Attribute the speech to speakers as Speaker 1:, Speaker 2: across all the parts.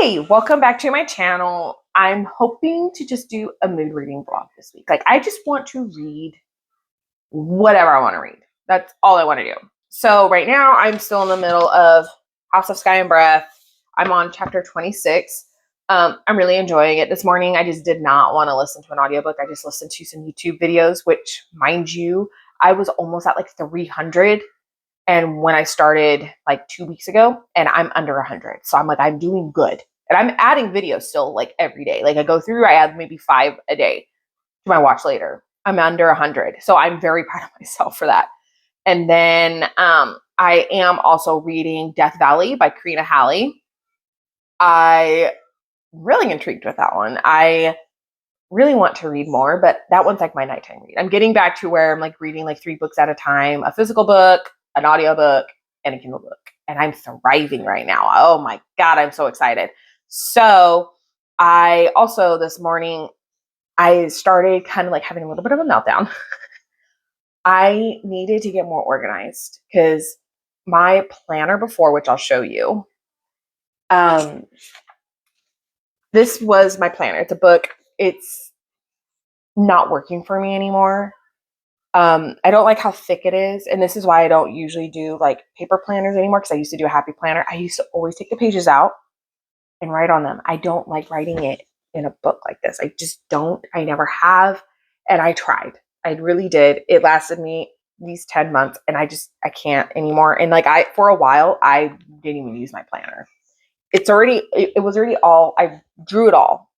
Speaker 1: Hey, welcome back to my channel. I'm hoping to just do a mood reading vlog this week. I just want to read whatever I want to read. That's all I want to do. So right now I'm still in the middle of House of Sky and Breath. I'm on chapter 26. I'm really enjoying it. This morning I just did not want to listen to an audiobook. I just listened to some YouTube videos, which, mind you, I was almost at like 300. And when I started like 2 weeks ago, and I'm under 100. So I'm like, I'm doing good. And I'm adding videos still like every day. Like I go through, I add maybe 5 a day to my watch later. I'm under 100. So I'm very proud of myself for that. And then I am also reading Death Valley by Karina Halley. I'm really intrigued with that one. I really want to read more, but that one's like my nighttime read. I'm getting back to where I'm like reading like 3 books at a time, a physical book, an audiobook, and a Kindle book. And I'm thriving right now. Oh my God, I'm so excited. So I also this morning, I started kind of like having a little bit of a meltdown. I needed to get more organized because my planner before, which I'll show you, this was my planner. It's a book. It's not working for me anymore. I don't like how thick it is. And this is why I don't usually do like paper planners anymore. Cause I used to do a happy planner. I used to always take the pages out and write on them. I don't like writing it in a book like this. I just don't, I never have. And I tried, I really did. It lasted me these 10 months and I can't anymore. And like for a while, I didn't even use my planner. It was already all, I drew it all,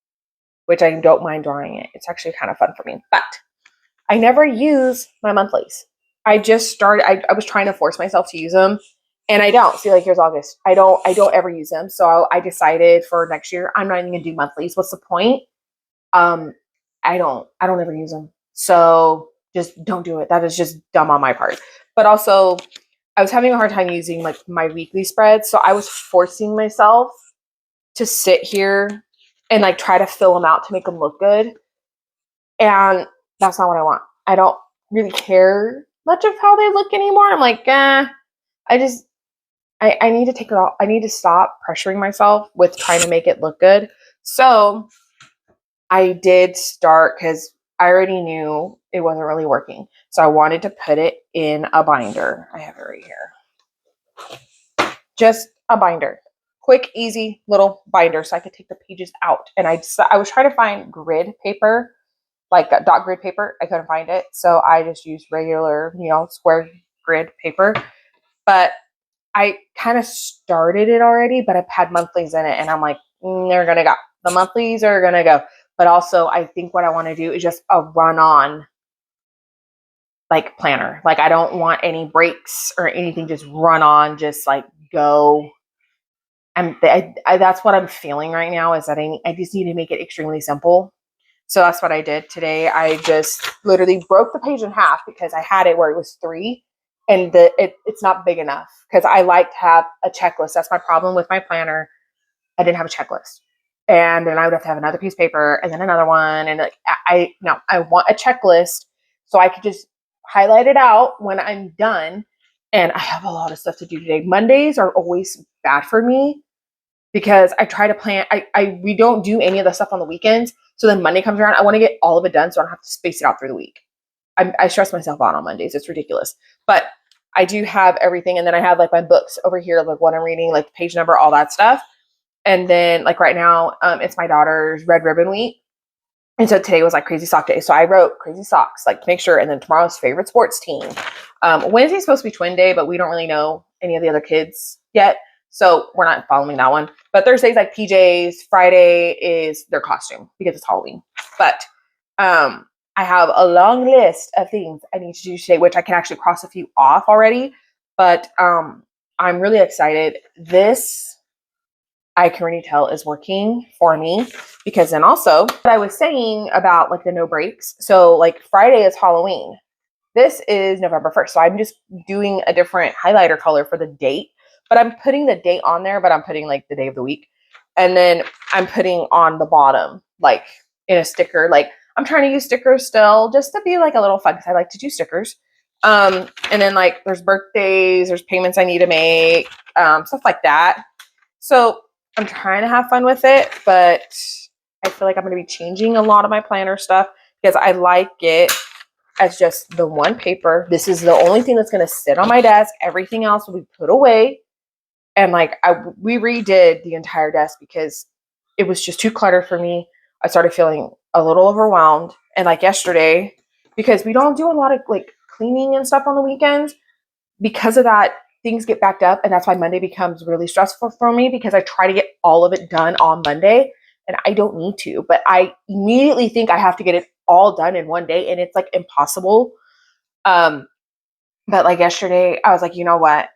Speaker 1: which I don't mind drawing it. It's actually kind of fun for me, but I never use my monthlies. I just started, I was trying to force myself to use them and I don't. See, like here's August. I don't ever use them. So I decided for next year, I'm not even gonna do monthlies. What's the point? I don't ever use them. So just don't do it. That is just dumb on my part. But also I was having a hard time using like my weekly spreads. So I was forcing myself to sit here and like try to fill them out to make them look good. And that's not what I want. I don't really care much of how they look anymore. I'm like, I need to take it off. I need to stop pressuring myself with trying to make it look good. So I did start because I already knew it wasn't really working. So I wanted to put it in a binder. I have it right here. Just a binder. Quick, easy little binder so I could take the pages out. And I was trying to find grid paper, like a dot grid paper. I couldn't find it. So I just used regular, square grid paper. But I kind of started it already, but I've had monthlies in it and I'm like, they're going to go. The monthlies are going to go. But also I think what I want to do is just a run on like planner. Like I don't want any breaks or anything, just run on, just like go. And that's what I'm feeling right now is that I just need to make it extremely simple. So that's what I did today. I just literally broke the page in half because I had it where it was 3 and it's not big enough because I like to have a checklist. That's my problem with my planner. I didn't have a checklist. And then I would have to have another piece of paper and then another one. And like, I want a checklist so I could just highlight it out when I'm done. And I have a lot of stuff to do today. Mondays are always bad for me because I try to plan. We don't do any of the stuff on the weekends. So then Monday comes around, I want to get all of it done so I don't have to space it out through the week. I stress myself out on Mondays. It's ridiculous. But I do have everything. And then I have like my books over here, like what I'm reading, like the page number, all that stuff. And then like right now, it's my daughter's Red Ribbon Week. And so today was like Crazy Sock Day. So I wrote Crazy Socks, like to make sure. And then tomorrow's favorite sports team. Wednesday's supposed to be Twin Day, but we don't really know any of the other kids yet. So we're not following that one. But Thursday's like PJs. Friday is their costume because it's Halloween. But I have a long list of things I need to do today, which I can actually cross a few off already. But I'm really excited. This, I can already tell, is working for me because then also what I was saying about like the no breaks. So like Friday is Halloween. This is November 1st. So I'm just doing a different highlighter color for the date, but I'm putting the date on there, but I'm putting like the day of the week. And then I'm putting on the bottom, like in a sticker, like I'm trying to use stickers still just to be like a little fun because I like to do stickers. And then like there's birthdays, there's payments I need to make, stuff like that. So I'm trying to have fun with it, but I feel like I'm going to be changing a lot of my planner stuff because I like it as just the one paper. This is the only thing that's going to sit on my desk. Everything else will be put away. And like we redid the entire desk because it was just too cluttered for me. I started feeling a little overwhelmed. And like yesterday, because we don't do a lot of like cleaning and stuff on the weekends, because of that, things get backed up. And that's why Monday becomes really stressful for me because I try to get all of it done on Monday and I don't need to. But I immediately think I have to get it all done in one day and it's like impossible. But like yesterday, I was like, you know what?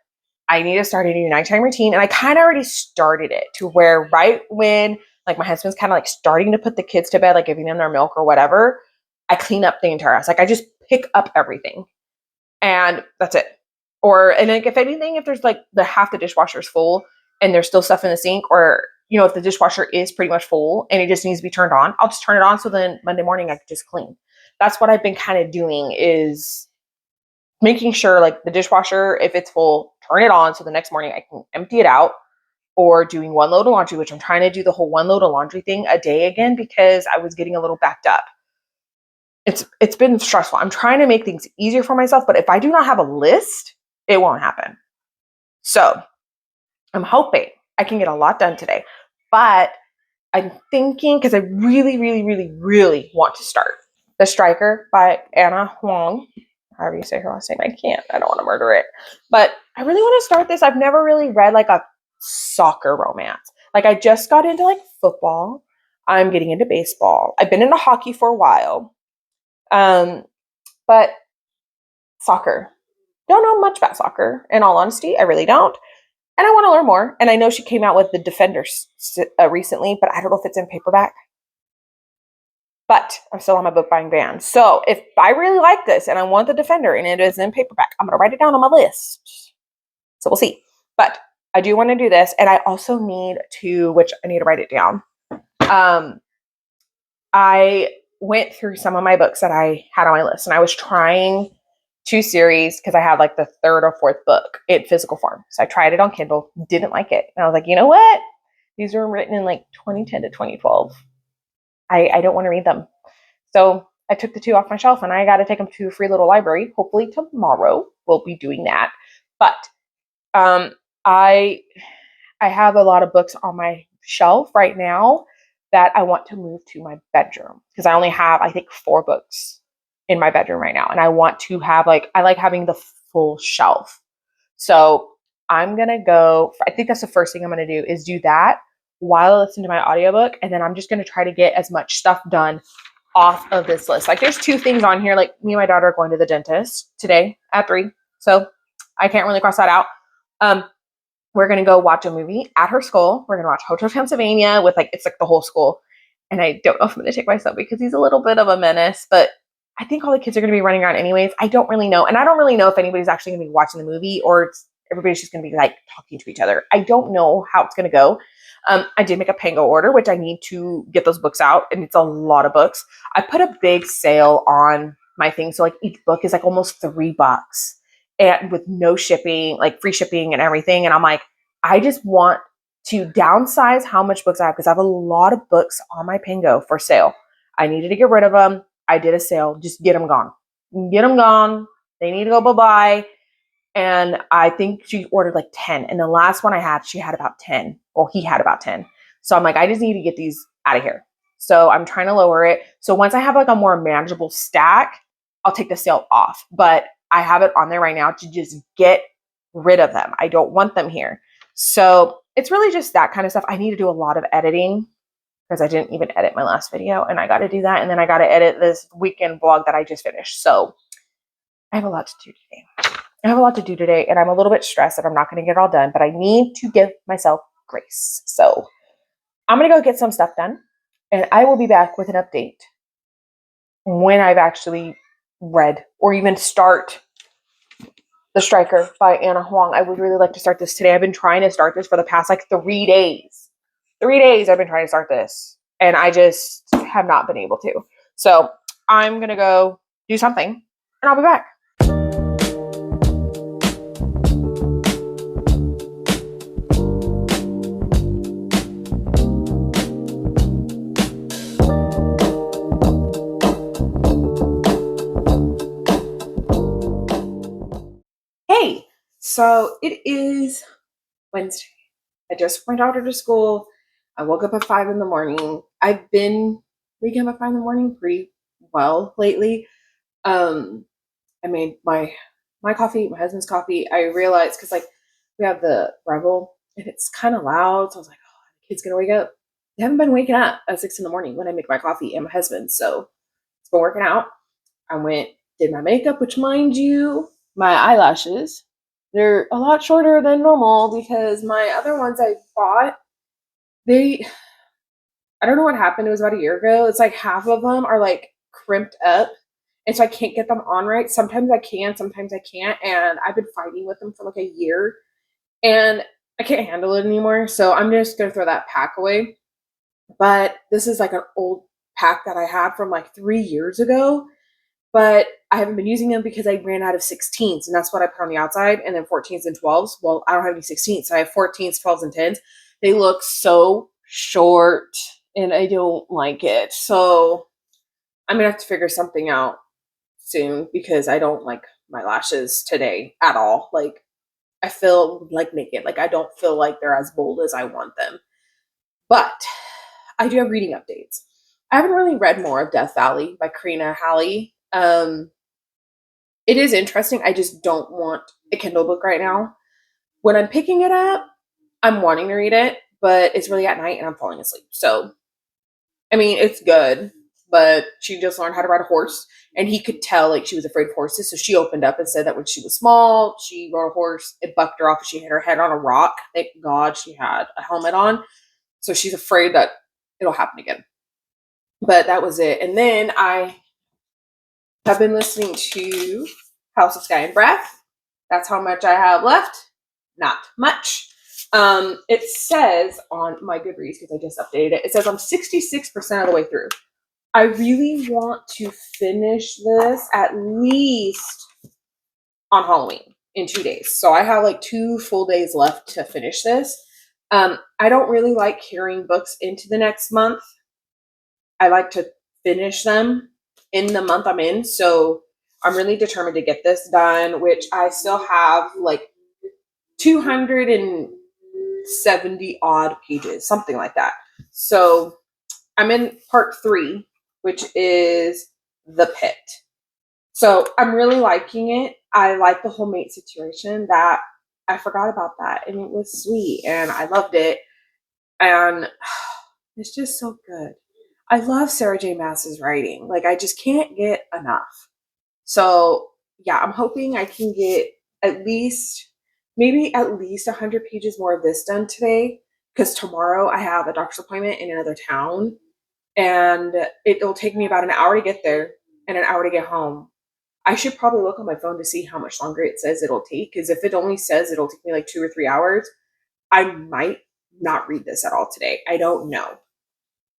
Speaker 1: I need to start a new nighttime routine. And I kind of already started it to where right when like my husband's kind of like starting to put the kids to bed, like giving them their milk or whatever, I clean up the entire house. Like I just pick up everything and that's it. Or, and like if anything, if there's like the half the dishwasher's full and there's still stuff in the sink, or, you know, if the dishwasher is pretty much full and it just needs to be turned on, I'll just turn it on. So then Monday morning I can just clean. That's what I've been kind of doing is making sure like the dishwasher, if it's full, turn it on so the next morning I can empty it out, or doing one load of laundry, which I'm trying to do the whole one load of laundry thing a day again because I was getting a little backed up. It's been stressful. I'm trying to make things easier for myself, but if I do not have a list, it won't happen. So I'm hoping I can get a lot done today, but I'm thinking because I really, really, really, really want to start The Striker by Anna Huang. However you say her last name, I can't. I don't want to murder it. But I really want to start this. I've never really read like a soccer romance. Like I just got into like football. I'm getting into baseball. I've been into hockey for a while. But soccer. Don't know much about soccer. In all honesty, I really don't. And I want to learn more. And I know she came out with the Defenders recently, but I don't know if it's in paperback. But I'm still on my book buying ban. So if I really like this and I want the Defender and it is in paperback, I'm going to write it down on my list. So we'll see. But I do want to do this. And I also need to, which I need to write it down. I went through some of my books that I had on my list and I was trying 2 series because I had like the 3rd or 4th book in physical form. So I tried it on Kindle, didn't like it. And I was like, you know what? These were written in like 2010 to 2012. I don't want to read them. So I took the 2 off my shelf and I got to take them to a free little library. Hopefully tomorrow we'll be doing that. But I have a lot of books on my shelf right now that I want to move to my bedroom because I only have, I think, 4 books in my bedroom right now. And I want to have like, I like having the full shelf. So I'm going to go, I think that's the first thing I'm going to do is do that while I listen to my audiobook. And then I'm just going to try to get as much stuff done off of this list. Like there's 2 things on here. Like me and my daughter are going to the dentist today at 3. So I can't really cross that out. We're going to go watch a movie at her school. We're going to watch Hotel Transylvania with like, it's like the whole school. And I don't know if I'm going to take my son because he's a little bit of a menace, but I think all the kids are going to be running around anyways. I don't really know. And I don't really know if anybody's actually going to be watching the movie or everybody's just going to be like talking to each other. I don't know how it's going to go. I did make a Pango order, which I need to get those books out. And it's a lot of books. I put a big sale on my thing. So like each book is like almost $3 and with no shipping, like free shipping and everything. And I'm like, I just want to downsize how much books I have because I have a lot of books on my Pango for sale. I needed to get rid of them. I did a sale. Just get them gone. Get them gone. They need to go bye-bye. And I think she ordered like 10. And the last one I had, she had about 10. Or he had about 10. So I'm like, I just need to get these out of here. So I'm trying to lower it. So once I have like a more manageable stack, I'll take the sale off. But I have it on there right now to just get rid of them. I don't want them here. So it's really just that kind of stuff. I need to do a lot of editing because I didn't even edit my last video. And I got to do that. And then I got to edit this weekend vlog that I just finished. So I have a lot to do today. And I'm a little bit stressed that I'm not going to get it all done, but I need to give myself grace. So I'm going to go get some stuff done and I will be back with an update when I've actually read or even start The Striker by Anna Huang. I would really like to start this today. I've been trying to start this for the past like 3 days. 3 days I've been trying to start this and I just have not been able to. So I'm going to go do something and I'll be back. So it is Wednesday. I just took my daughter to school. I woke up at 5 in the morning. I've been waking up at 5 in the morning pretty well lately. I made my coffee, my husband's coffee. I realized because like we have the Rebel and it's kind of loud, so I was like, oh, the kid's gonna wake up. They haven't been waking up at 6 in the morning when I make my coffee and my husband, so it's been working out. I went, did my makeup, which mind you, my eyelashes, they're a lot shorter than normal because my other ones I bought, they, I don't know what happened. It was about a year ago. It's like half of them are like crimped up. And so I can't get them on right. Sometimes I can, sometimes I can't. And I've been fighting with them for like a year and I can't handle it anymore. So I'm just going to throw that pack away. But this is like an old pack that I had from like 3 years ago. But I haven't been using them because I ran out of 16s, and that's what I put on the outside, and then 14s and 12s. Well, I don't have any 16s, so I have 14s, 12s, and 10s. They look so short, and I don't like it. So I'm gonna have to figure something out soon because I don't like my lashes today at all. Like I feel like naked. Like I don't feel like they're as bold as I want them. But I do have reading updates. I haven't really read more of Death Valley by Karina Halley. It is interesting. I just don't want a Kindle book right now. When I'm picking it up, I'm wanting to read it, but it's really at night and I'm falling asleep. So, I mean, it's good, but she just learned how to ride a horse and he could tell like she was afraid of horses. So she opened up and said that when she was small, she rode a horse, it bucked her off and she hit her head on a rock. Thank God she had a helmet on. So she's afraid that it'll happen again. But that was it. And then I have been listening to House of Sky and Breath. That's how much I have left. Not much. It says on my Goodreads, because I just updated it, it says I'm 66% of the way through. I really want to finish this at least on Halloween in 2 days. So I have like 2 full days left to finish this. I don't really like carrying books into the next month. I like to finish them in the month I'm in. So I'm really determined to get this done, which I still have like 270 odd pages, something like that. So I'm in part 3, which is the pit. So I'm really liking it. I like the whole mate situation. That I forgot about that, and it was sweet, and I loved it, and it's just so good. I love Sarah J. Maas's writing. Like I just can't get enough. So yeah, I'm hoping I can get at least maybe at least 100 pages more of this done today because tomorrow I have a doctor's appointment in another town and it'll take me about an hour to get there and an hour to get home. I should probably look on my phone to see how much longer it says it'll take because if it only says it'll take me like 2 or 3 hours, I might not read this at all today. I don't know.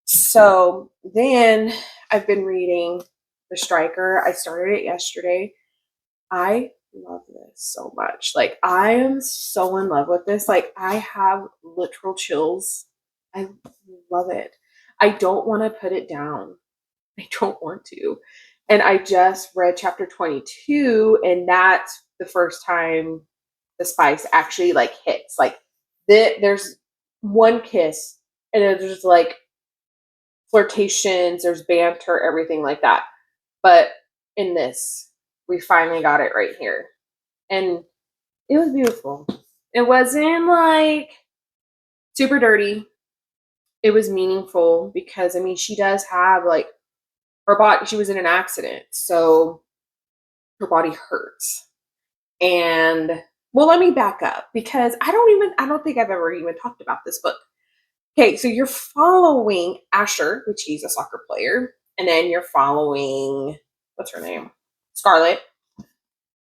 Speaker 1: So then I've been reading The Striker. I started it yesterday. I love this so much. Like, I am so in love with this. Like, I have literal chills. I love it. I don't want to put it down. I don't want to. And I just read chapter 22, and that's the first time the spice actually like hits. Like, there's one kiss, and there's like flirtations, there's banter, everything like that. But in this, we finally got it right here. And it was beautiful. It wasn't like super dirty. It was meaningful because I mean she does have like her body, she was in an accident, so her body hurts. And well, let me back up because I don't think I've ever even talked about this book. Okay, so you're following Asher, which he's a soccer player, and then you're following what's her name? Scarlett.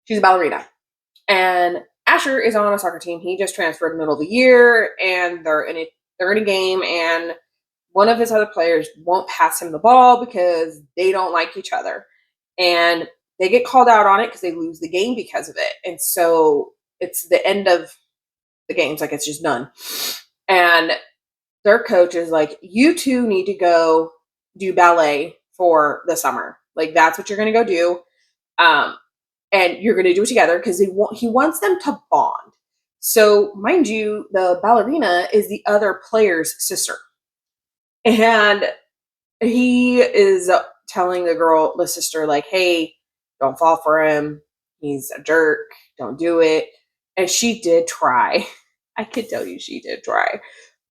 Speaker 1: She's a ballerina. And Asher is on a soccer team. He just transferred in the middle of the year, and they're in a game, and one of his other players won't pass him the ball because they don't like each other. And they get called out on it because they lose the game because of it. And so it's the end of the game's like it's just done. And their coach is like, you two need to go do ballet for the summer. Like that's what you're gonna go do. and you're going to do it together because he wants them to bond. So, mind you, the ballerina is the other player's sister. And he is telling the sister, like, hey, don't fall for him. He's a jerk. Don't do it. And she did try. I could tell you she did try.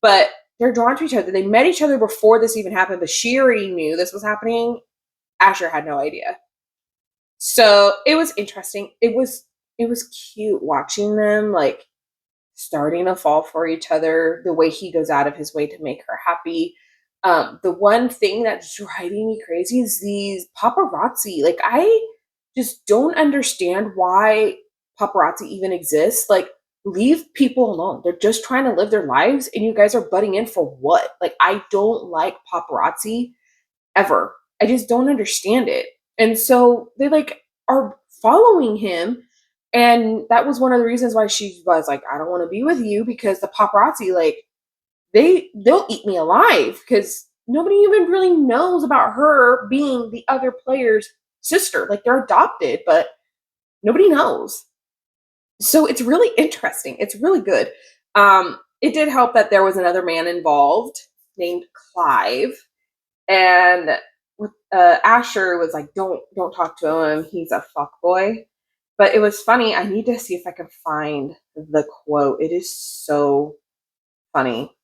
Speaker 1: But they're drawn to each other. They met each other before this even happened, but she already knew this was happening. Asher had no idea. So it was interesting. It was cute watching them like starting to fall for each other, the way he goes out of his way to make her happy. The one thing that's driving me crazy is these paparazzi. Like, I just don't understand why paparazzi even exists. Like, leave people alone. They're just trying to live their lives, and you guys are butting in for what? Like, I don't like paparazzi ever. I just don't understand it. And so they like are following him. And that was one of the reasons why she was like, I don't want to be with you, because the paparazzi, like, they'll eat me alive, because nobody even really knows about her being the other player's sister. Like, they're adopted, but nobody knows. So it's really interesting. It's really good. It did help that there was another man involved named Clive, and Asher was like, don't talk to him. He's a fuck boy. But it was funny. I need to see if I can find the quote. It is so funny.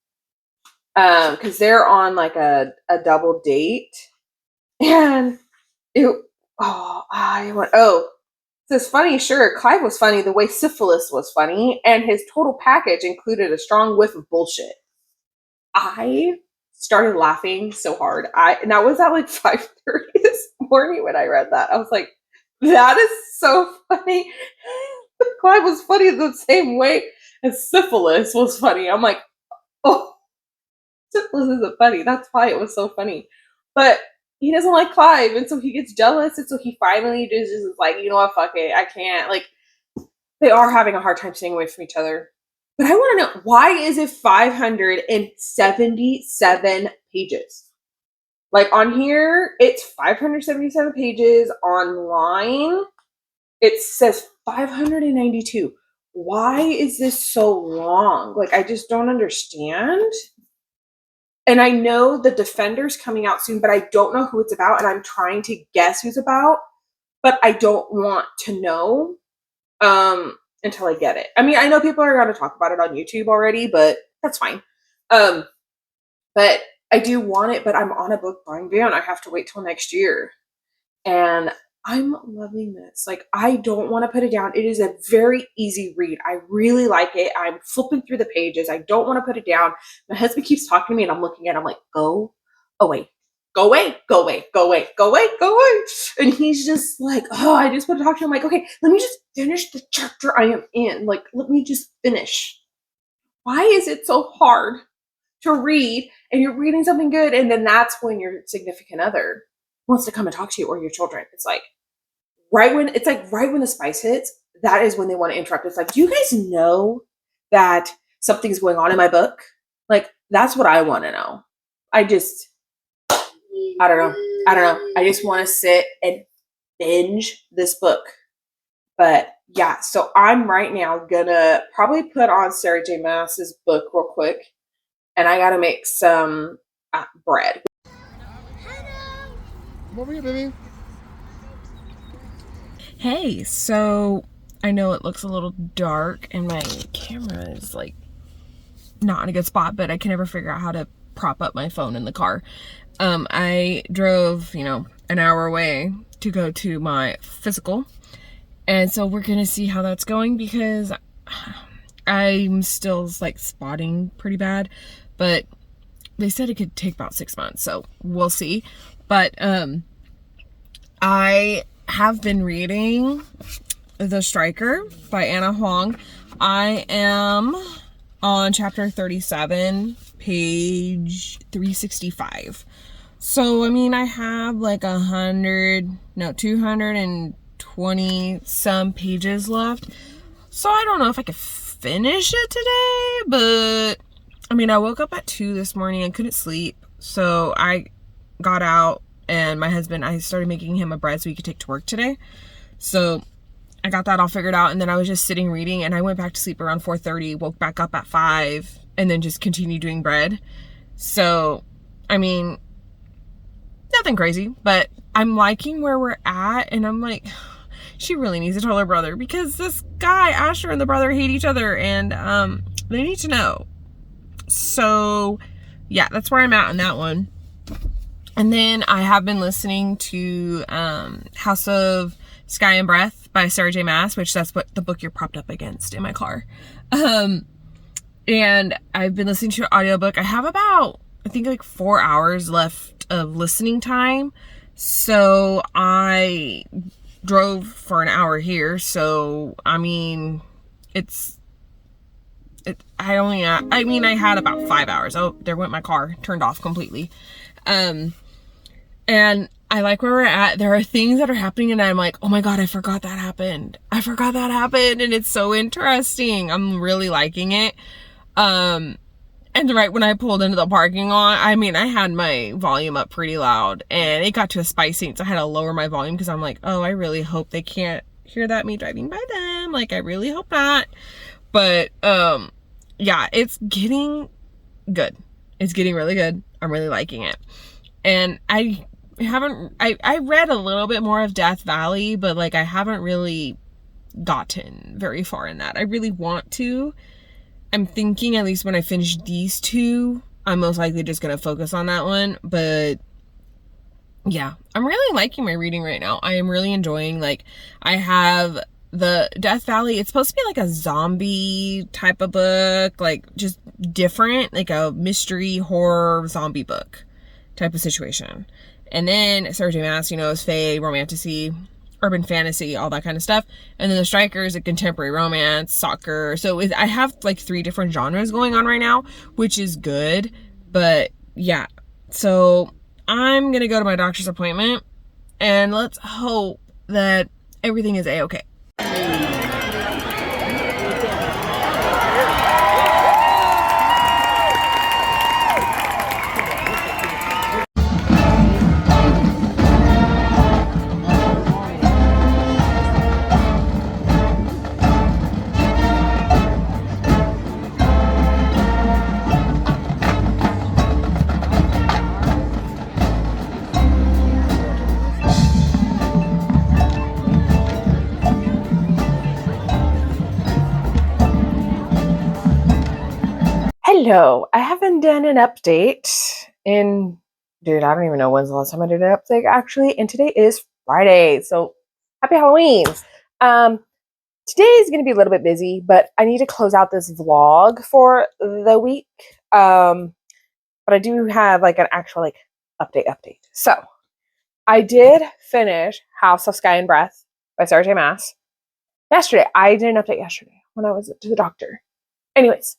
Speaker 1: Because they're on like a double date, and it so it's funny. Sure, Clive was funny the way syphilis was funny, and his total package included a strong whiff of bullshit. I started laughing so hard. And that was at like 5:30 this morning when I read that. I was like, that is so funny. Clive was funny the same way as syphilis was funny. I'm like, oh, syphilis isn't funny. That's why it was so funny. But he doesn't like Clive, and so he gets jealous, and so he finally just is like, you know what, fuck it. I can't. Like, they are having a hard time staying away from each other. But I want to know, why is it 577 pages? Like, on here, it's 577 pages. Online, it says 592. Why is this so long? Like, I just don't understand. And I know the Defender's coming out soon, but I don't know who it's about, and I'm trying to guess who's about, but I don't want to know. Until I get it. I mean, I know people are going to talk about it on YouTube already, but that's fine. But I do want it, but I'm on a book buying ban. I have to wait till next year. And I'm loving this. Like, I don't want to put it down. It is a very easy read. I really like it. I'm flipping through the pages. I don't want to put it down. My husband keeps talking to me, and I'm looking at him like, go away. Go away, go away, go away, go away, go away. And he's just like, oh, I just want to talk to him. I'm like, okay, let me just finish the chapter I am in. Like, let me just finish. Why is it so hard to read, and you're reading something good, and then that's when your significant other wants to come and talk to you, or your children? It's like right when the spice hits, that is when they want to interrupt. It's like, do you guys know that something's going on in my book? Like, that's what I want to know. I don't know. I just want to sit and binge this book. But yeah, so I'm right now gonna probably put on Sarah J. Maas's book real quick, and I gotta make some bread.
Speaker 2: Come over here, baby.
Speaker 3: Hey, so I know it looks a little dark and my camera is like not in a good spot, but I can never figure out how to prop up my phone in the car. I drove, an hour away to go to my physical, and so we're gonna see how that's going, because I'm still like spotting pretty bad, but they said it could take about 6 months, so we'll see. But I have been reading The Striker by Anna Huang. I am on chapter 37, page 365. So, I mean, I have like 220 some pages left. So I don't know if I could finish it today, but I mean, I woke up at 2 this morning and couldn't sleep. So I got out, and my husband, I started making him a bread so he could take to work today. So I got that all figured out, and then I was just sitting reading, and I went back to sleep around 4:30, woke back up at 5, and then just continued doing bread. So, I mean, nothing crazy, but I'm liking where we're at, and I'm like, she really needs to tell her brother, because this guy, Asher, and the brother hate each other, and they need to know. So, yeah, that's where I'm at on that one. And then I have been listening to House of Sky and Breath by Sarah J. Maas, which that's what the book you're propped up against in my car. And I've been listening to an audiobook. I have about, I think, like 4 hours left of listening time. So I drove for an hour here. So, I mean, I had about 5 hours. Oh, there went my car, turned off completely. And I like where we're at. There are things that are happening and I'm like, oh my God, I forgot that happened. And it's so interesting. I'm really liking it. And right when I pulled into the parking lot, I mean, I had my volume up pretty loud and it got to a spicy, so I had to lower my volume because I'm like, oh, I really hope they can't hear that me driving by them. Like, I really hope not. But, yeah, it's getting good. It's getting really good. I'm really liking it. And I read a little bit more of Death Valley, but like I haven't really gotten very far in that. I really want to. I'm thinking at least when I finish these two, I'm most likely just going to focus on that one. But yeah, I'm really liking my reading right now. I am really enjoying, like, I have the Death Valley. It's supposed to be like a zombie type of book, like just different, like a mystery horror zombie book type of situation. And then Sarah J. Maas, is fae, romantasy, urban fantasy, all that kind of stuff. And then the Strikers, a contemporary romance, soccer. So I have like 3 different genres going on right now, which is good. But yeah, so I'm gonna go to my doctor's appointment and let's hope that everything is a-okay.
Speaker 1: Hello, I haven't done an update in, dude, I don't even know when's the last time I did an update actually, and today is Friday, so happy Halloween. Today is going to be a little bit busy, but I need to close out this vlog for the week, but I do have like an actual like update. So, I did finish House of Sky and Breath by Sarah J. Maas yesterday. I did an update yesterday when I was to the doctor. Anyways,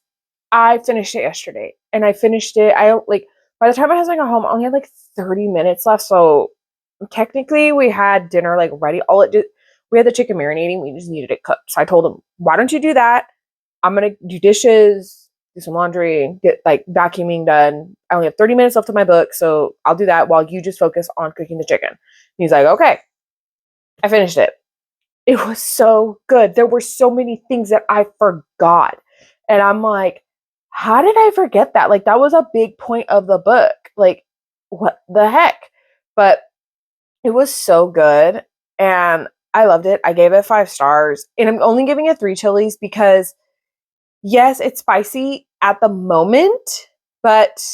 Speaker 1: I finished it yesterday, and I finished it. By the time my husband got home, I only had like 30 minutes left. So technically, we had dinner like ready. We had the chicken marinating. We just needed it cooked. So I told him, "Why don't you do that? I'm gonna do dishes, do some laundry, get like vacuuming done. I only have 30 minutes left of my book, so I'll do that while you just focus on cooking the chicken." And he's like, "Okay." I finished it. It was so good. There were so many things that I forgot, and I'm like, how did I forget that? Like, that was a big point of the book. Like, what the heck? But it was so good, and I loved it. I gave it 5 stars, and I'm only giving it 3 chilies because, yes, it's spicy at the moment, but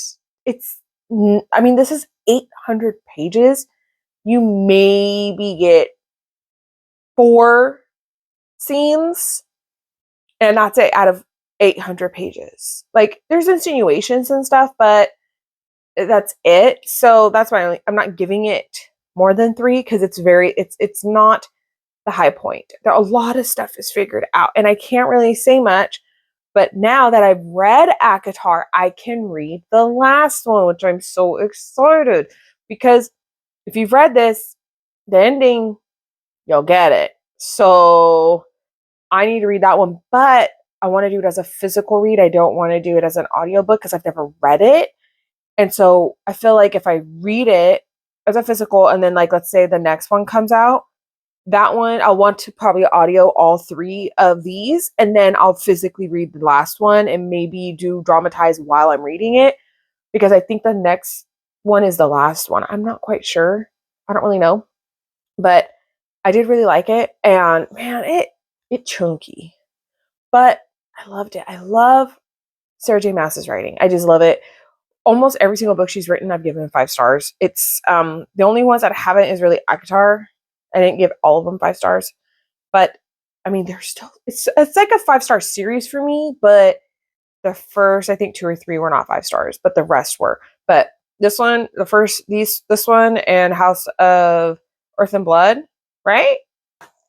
Speaker 1: this is 800 pages. You maybe get 4 scenes, and that's it out of 800 pages. Like, there's insinuations and stuff, but that's it. So that's why I'm not giving it more than 3, because it's not the high point. There a lot of stuff is figured out, and I can't really say much. But now that I've read ACOTAR, I can read the last one, which I'm so excited, because if you've read this, the ending, you'll get it. So I need to read that one, but I want to do it as a physical read. I don't want to do it as an audiobook because I've never read it. And so I feel like if I read it as a physical, and then like, let's say the next one comes out, that one, I'll want to probably audio all 3 of these, and then I'll physically read the last one and maybe do dramatize while I'm reading it, because I think the next one is the last one. I'm not quite sure. I don't really know. But I did really like it, and man, it chunky. But I loved it. I love Sarah J. Maas's writing. I just love it. Almost every single book she's written, I've given 5 stars. It's the only ones that I haven't is really Akatar. I didn't give all of them 5 stars, but I mean, they're still it's like a 5-star series for me. But the first, I think 2 or 3 were not 5 stars, but the rest were. But this one, this one, and House of Earth and Blood, right?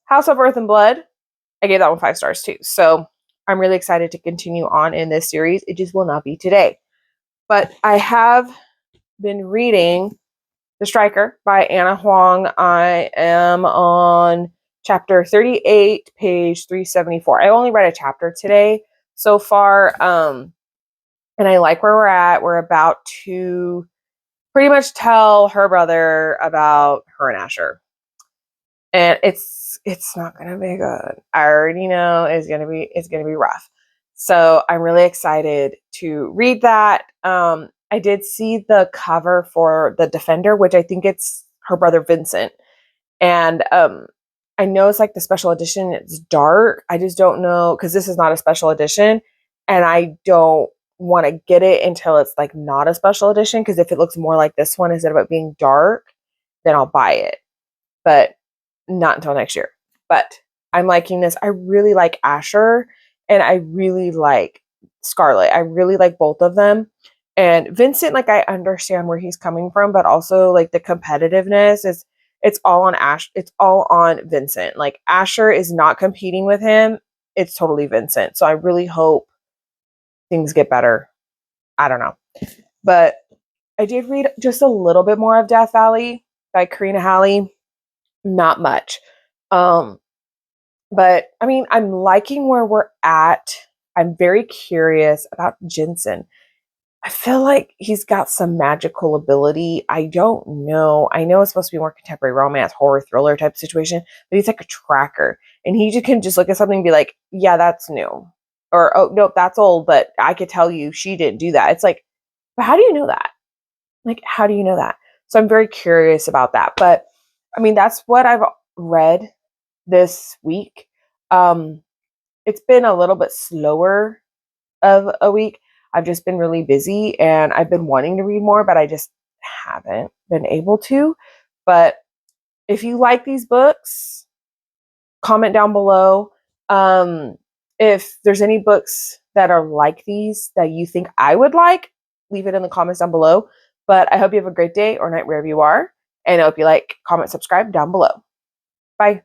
Speaker 1: House of Earth and Blood, I gave that one 5 stars too. So I'm really excited to continue on in this series. It just will not be today. But I have been reading The Striker by Anna Huang. I am on chapter 38, page 374. I only read a chapter today so far, and I like where we're at. We're about to pretty much tell her brother about her and Asher. And it's not gonna be good. I already know it's gonna be rough. So I'm really excited to read that. I did see the cover for The Defender, which I think it's her brother Vincent. And I know it's like the special edition, it's dark. I just don't know, because this is not a special edition, and I don't want to get it until it's like not a special edition, because if it looks more like this one instead of it being dark, then I'll buy it. But not until next year. But I'm liking this. I really like Asher, and I really like Scarlett. I really like both of them. And Vincent, like, I understand where he's coming from, but also like the competitiveness is, it's all on it's all on Vincent. Like, Asher is not competing with him. It's totally Vincent. So I really hope things get better. I don't know. But I did read just a little bit more of Death Valley by Karina Halley. Not much. Um, but I mean, I'm liking where we're at. I'm very curious about Jensen. I feel like he's got some magical ability. I don't know. I know it's supposed to be more contemporary romance, horror, thriller type situation, but he's like a tracker. And he just can just look at something and be like, yeah, that's new. Or, oh, nope, that's old, but I could tell you she didn't do that. It's like, but how do you know that? Like, how do you know that? So I'm very curious about that. But I mean, that's what I've read this week. It's been a little bit slower of a week. I've just been really busy, and I've been wanting to read more, but I just haven't been able to. But if you like these books, comment down below. If there's any books that are like these that you think I would like, leave it in the comments down below. But I hope you have a great day or night wherever you are. And I hope you like, comment, subscribe down below. Bye.